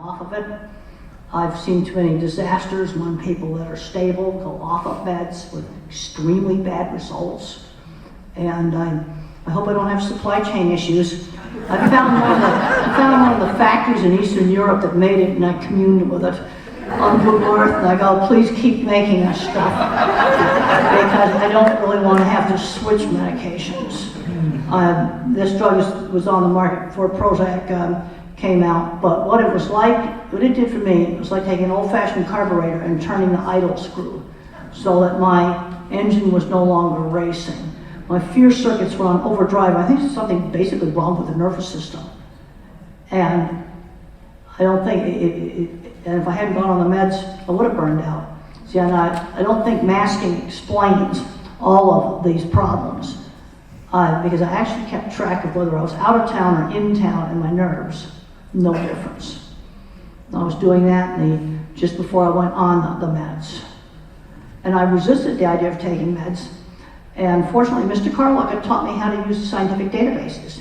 off of it. I've seen too many disasters when people that are stable go off of meds with extremely bad results. And I hope I don't have supply chain issues. I found one of the factories in Eastern Europe that made it, and I communed with it on Google Earth, and I go, please keep making us stuff, because I don't really want to have to switch medications. This drug was on the market before Prozac came out, but what it did for me, it was like taking an old-fashioned carburetor and turning the idle screw so that my engine was no longer racing. My fear circuits were on overdrive. I think there's something basically wrong with the nervous system. And I don't think, and if I hadn't gone on the meds, I would have burned out. See, and I don't think masking explains all of these problems, because I actually kept track of whether I was out of town or in town, and my nerves, no difference. I was doing that just before I went on the meds. And I resisted the idea of taking meds. And fortunately, Mr. Carlock had taught me how to use scientific databases.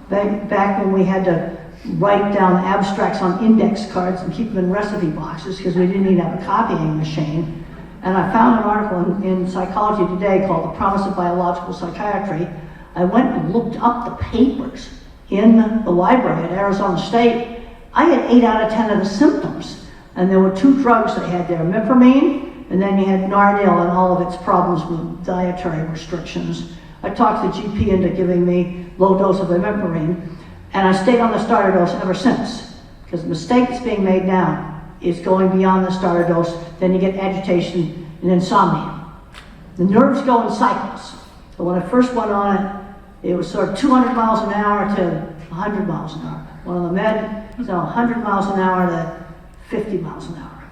Back when we had to write down abstracts on index cards and keep them in recipe boxes because we didn't even have a copying machine. And I found an article in Psychology Today called The Promise of Biological Psychiatry. I went and looked up the papers in the library at Arizona State. I had 8 out of 10 of the symptoms. And there were 2 drugs they had there, Reframing, and then you had Nardil and all of its problems with dietary restrictions. I talked the GP into giving me low dose of Reframing, and I stayed on the starter dose ever since. Because the mistake that's being made now is going beyond the starter dose, then you get agitation and insomnia. The nerves go in cycles. So when I first went on it was sort of 200 miles an hour to 100 miles an hour. One of the med, 100 miles an hour to 50 miles an hour.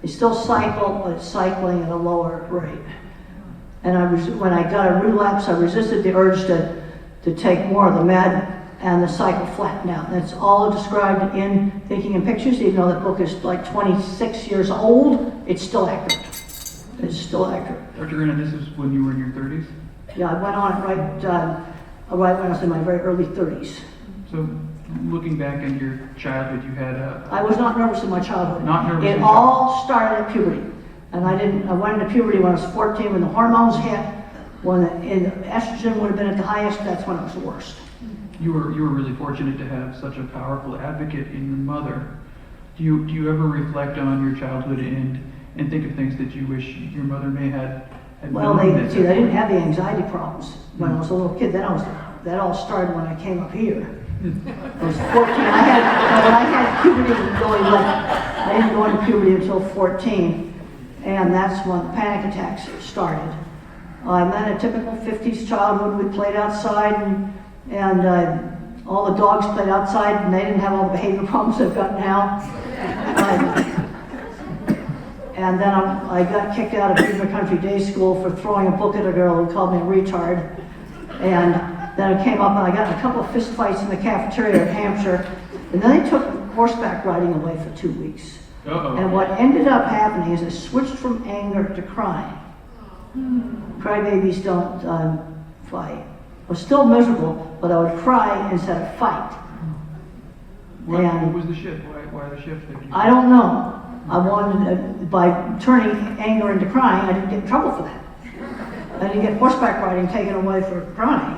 They still cycle, but it's cycling at a lower rate. And when I got a relapse, I resisted the urge to take more of the med, and the cycle flattened out. And it's all described in Thinking in Pictures. Even though that book is like 26 years old, it's still accurate. It's still accurate. Dr. Grandin, this is when you were in your 30s? Yeah, I went on it right when I was in my very early 30s. So, looking back into your childhood, you had I was not nervous in my childhood. Not nervous. It all started at puberty. And I went into puberty when I was 14, when the hormones hit, when the estrogen would have been at the highest, that's when it was the worst. You were really fortunate to have such a powerful advocate in your mother. Do you ever reflect on your childhood and think of things that you wish your mother may had Well, known? they didn't have the anxiety problems when I was a little kid. That all started when I came up here. I was 14. I had puberty going left. I didn't go into puberty until 14, and that's when the panic attacks started. And then a typical 50s childhood, we played outside, and all the dogs played outside, and they didn't have all the behavior problems they've got now. And then I got kicked out of Hampshire Country School for throwing a book at a girl who called me a retard. And then I came up and I got in a couple of fist fights in the cafeteria at Hampshire. And then they took horseback riding away for 2 weeks. Uh-oh. And what ended up happening is I switched from anger to crying. Crybabies don't fight. I was still miserable, but I would cry instead of fight. What was the shift? Why the shift? I don't know. I wanted, by turning anger into crying, I didn't get in trouble for that. I didn't get horseback riding taken away for crying.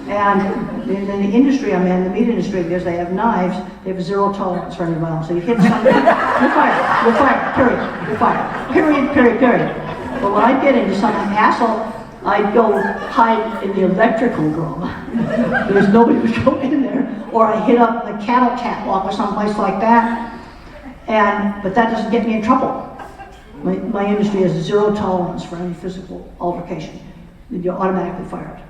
And in the industry I'm in, the meat industry, because they have knives, they have 0 tolerance for any violence. So you hit somebody, you're fired, period, you're fired, period. But when I get into some asshole, I'd go hide in the electrical room because nobody was going in there, or I hit up the cattle catwalk or someplace like that. But that doesn't get me in trouble. My industry has 0 tolerance for any physical altercation. You're automatically fired.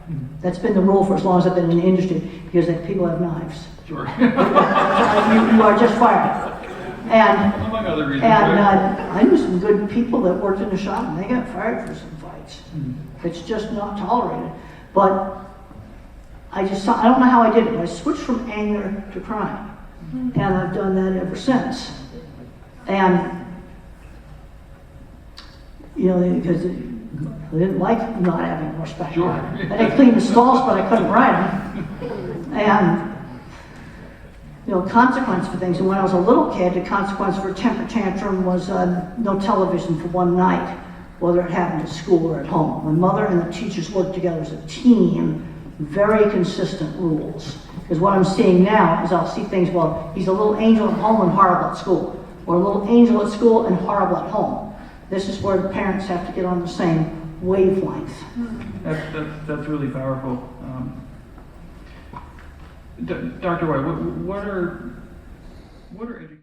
That's been the rule for as long as I've been in the industry, because people have knives. Sure. You are just fired. Among other reasons. I knew some good people that worked in the shop, and they got fired for some fights. It's just not tolerated. But I don't know how I did it, but I switched from anger to crying. And I've done that ever since. And, because I didn't like not having horseback. Sure. I didn't clean the stalls, but I couldn't ride them. And consequence for things. And when I was a little kid, the consequence for a temper tantrum was no television for one night, whether it happened at school or at home. My mother and the teachers worked together as a team, very consistent rules. Because what I'm seeing now is I'll see things, well, he's a little angel at home and horrible at school, or a little angel at school and horrible at home. This is where the parents have to get on the same wavelength. That's really powerful. Dr. White, what are education